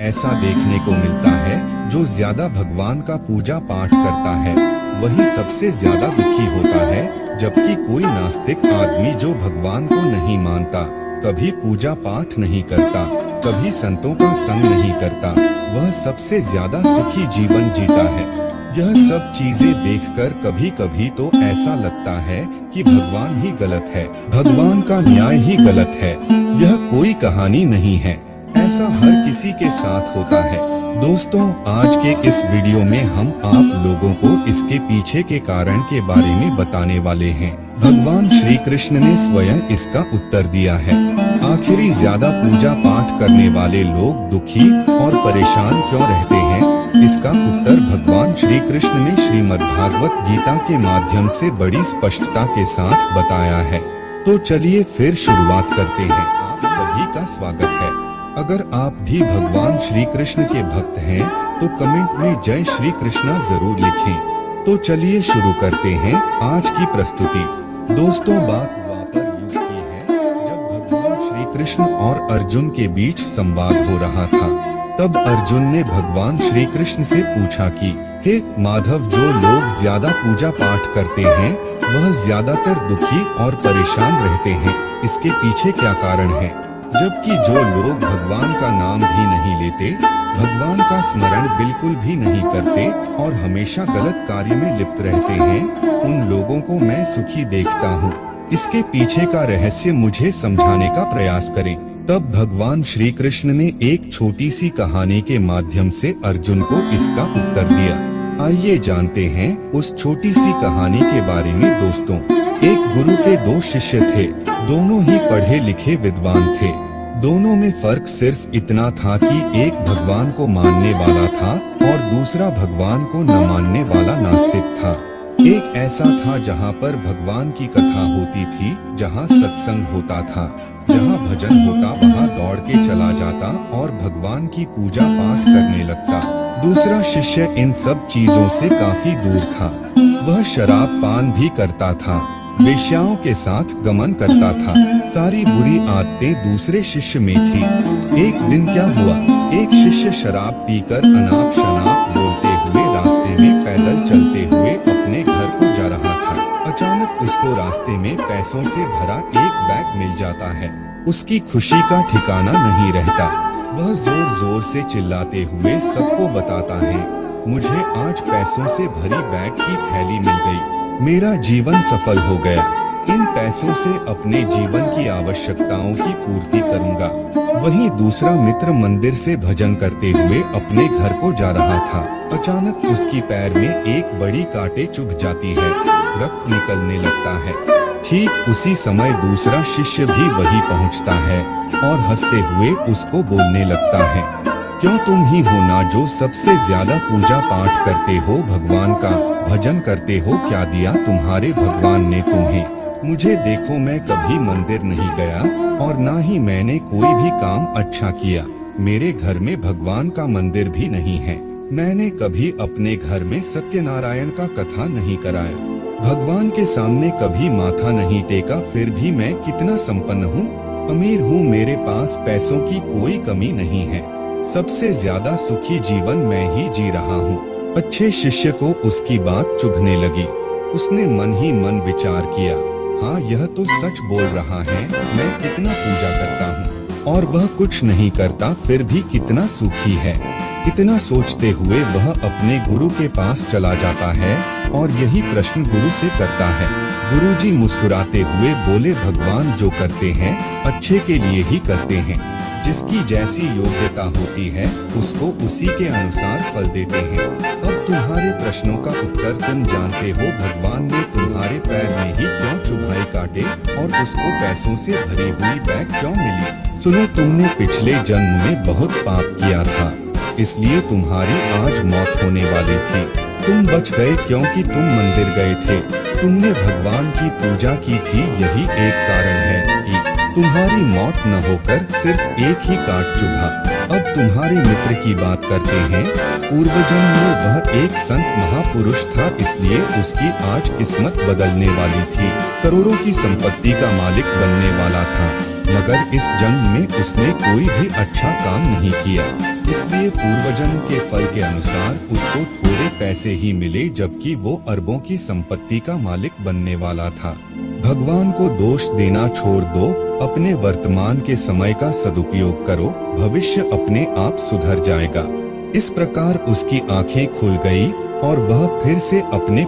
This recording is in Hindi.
ऐसा देखने को मिलता है जो ज्यादा भगवान का पूजा पाठ करता है वही सबसे ज्यादा दुखी होता है, जबकि कोई नास्तिक आदमी जो भगवान को नहीं मानता, कभी पूजा पाठ नहीं करता, कभी संतों का संग नहीं करता, वह सबसे ज्यादा सुखी जीवन जीता है। यह सब चीजें देखकर कभी कभी तो ऐसा लगता है कि भगवान ही गलत है, भगवान का न्याय ही गलत है। यह कोई कहानी नहीं है, ऐसा हर किसी के साथ होता है। दोस्तों, आज के इस वीडियो में हम आप लोगों को इसके पीछे के कारण के बारे में बताने वाले हैं। भगवान श्री कृष्ण ने स्वयं इसका उत्तर दिया है। आखिरी ज्यादा पूजा पाठ करने वाले लोग दुखी और परेशान क्यों रहते हैं? इसका उत्तर भगवान श्री कृष्ण ने श्रीमद् भागवत गीता के माध्यम से बड़ी स्पष्टता के साथ बताया है। तो चलिए फिर शुरुआत करते हैं। आप सभी का स्वागत है। अगर आप भी भगवान श्री कृष्ण के भक्त हैं, तो कमेंट में जय श्री कृष्णा जरूर लिखें। तो चलिए शुरू करते हैं आज की प्रस्तुति। दोस्तों, बात द्वापर युग की है, जब भगवान श्री कृष्ण और अर्जुन के बीच संवाद हो रहा था। तब अर्जुन ने भगवान श्री कृष्ण से पूछा कि हे माधव, जो लोग ज्यादा पूजा पाठ करते हैं वह ज्यादातर दुखी और परेशान रहते हैं, इसके पीछे क्या कारण है? जबकि जो लोग भगवान का नाम भी नहीं लेते, भगवान का स्मरण बिल्कुल भी नहीं करते और हमेशा गलत कार्य में लिप्त रहते हैं, उन लोगों को मैं सुखी देखता हूँ। इसके पीछे का रहस्य मुझे समझाने का प्रयास करें। तब भगवान श्री कृष्ण ने एक छोटी सी कहानी के माध्यम से अर्जुन को इसका उत्तर दिया। आइए जानते हैं उस छोटी सी कहानी के बारे में। दोस्तों, एक गुरु के दो शिष्य थे, दोनों ही पढ़े लिखे विद्वान थे। दोनों में फर्क सिर्फ इतना था कि एक भगवान को मानने वाला था और दूसरा भगवान को न मानने वाला नास्तिक था। एक ऐसा था जहाँ पर भगवान की कथा होती थी, जहाँ सत्संग होता था, जहाँ भजन होता, वहाँ दौड़ के चला जाता और भगवान की पूजा पाठ करने लगता। दूसरा शिष्य इन सब चीजों से काफी दूर था। वह शराब पान भी करता था, वेश्याओं के साथ गमन करता था। सारी बुरी आदतें दूसरे शिष्य में थी। एक दिन क्या हुआ, एक शिष्य शराब पीकर अनाप शनाप बोलते हुए रास्ते में पैदल चलते हुए अपने घर को जा रहा था। अचानक उसको रास्ते में पैसों से भरा एक बैग मिल जाता है। उसकी खुशी का ठिकाना नहीं रहता। वह जोर जोर से चिल्लाते हुए सबको बताता है, मुझे आज पैसों से भरी बैग की थैली मिल गई, मेरा जीवन सफल हो गया। इन पैसों से अपने जीवन की आवश्यकताओं की पूर्ति करूंगा। वहीं दूसरा मित्र मंदिर से भजन करते हुए अपने घर को जा रहा था। अचानक उसकी पैर में एक बड़ी कांटे चुभ जाती है, रक्त निकलने लगता है। ठीक उसी समय दूसरा शिष्य भी वहीं पहुंचता है और हंसते हुए उसको बोलने लगता है, क्यों तुम ही हो ना जो सबसे ज्यादा पूजा पाठ करते हो, भगवान का भजन करते हो, क्या दिया तुम्हारे भगवान ने तुम्हें? मुझे देखो, मैं कभी मंदिर नहीं गया और ना ही मैंने कोई भी काम अच्छा किया। मेरे घर में भगवान का मंदिर भी नहीं है। मैंने कभी अपने घर में सत्यनारायण का कथा नहीं कराया, भगवान के सामने कभी माथा नहीं टेका, फिर भी मैं कितना संपन्न हूँ, अमीर हूँ, मेरे पास पैसों की कोई कमी नहीं है, सबसे ज्यादा सुखी जीवन मैं ही जी रहा हूँ। अच्छे शिष्य को उसकी बात चुभने लगी। उसने मन ही मन विचार किया, हाँ यह तो सच बोल रहा है, मैं कितना पूजा करता हूँ और वह कुछ नहीं करता, फिर भी कितना सुखी है। इतना सोचते हुए वह अपने गुरु के पास चला जाता है और यही प्रश्न गुरु से करता है। गुरुजी मुस्कुराते हुए बोले, भगवान जो करते हैं अच्छे के लिए ही करते हैं, जिसकी जैसी योग्यता होती है उसको उसी के अनुसार फल देते हैं। अब तुम्हारे प्रश्नों का उत्तर तुम जानते हो, भगवान ने तुम्हारे पैर में ही क्यों चुभाए कांटे और उसको पैसों से भरी हुई बैग क्यों मिली? सुनो, तुमने पिछले जन्म में बहुत पाप किया था, इसलिए तुम्हारी आज मौत होने वाली थी। तुम बच गए क्योंकि तुम मंदिर गए थे, तुमने भगवान की पूजा की थी, यही एक कारण है कि तुम्हारी मौत न होकर सिर्फ एक ही कांट चुभा। अब तुम्हारे मित्र की बात करते हैं। पूर्वजन्म में वह एक संत महापुरुष था, इसलिए उसकी आज किस्मत बदलने वाली थी, करोड़ों की संपत्ति का मालिक बनने वाला था, मगर इस जन्म में उसने कोई भी अच्छा काम नहीं किया। इसलिए पूर्वजन्म के फल के अनुसार उसको थोड़े पैसे ही मिले, जबकि वो अरबों की संपत्ति का मालिक बनने वाला था। भगवान को दोष देना छोड़ दो, अपने वर्तमान के समय का सदुपयोग करो, भविष्य अपने आप सुधर जाएगा। इस प्रकार उसकी आंखें खुल गई और वह फिर से अपने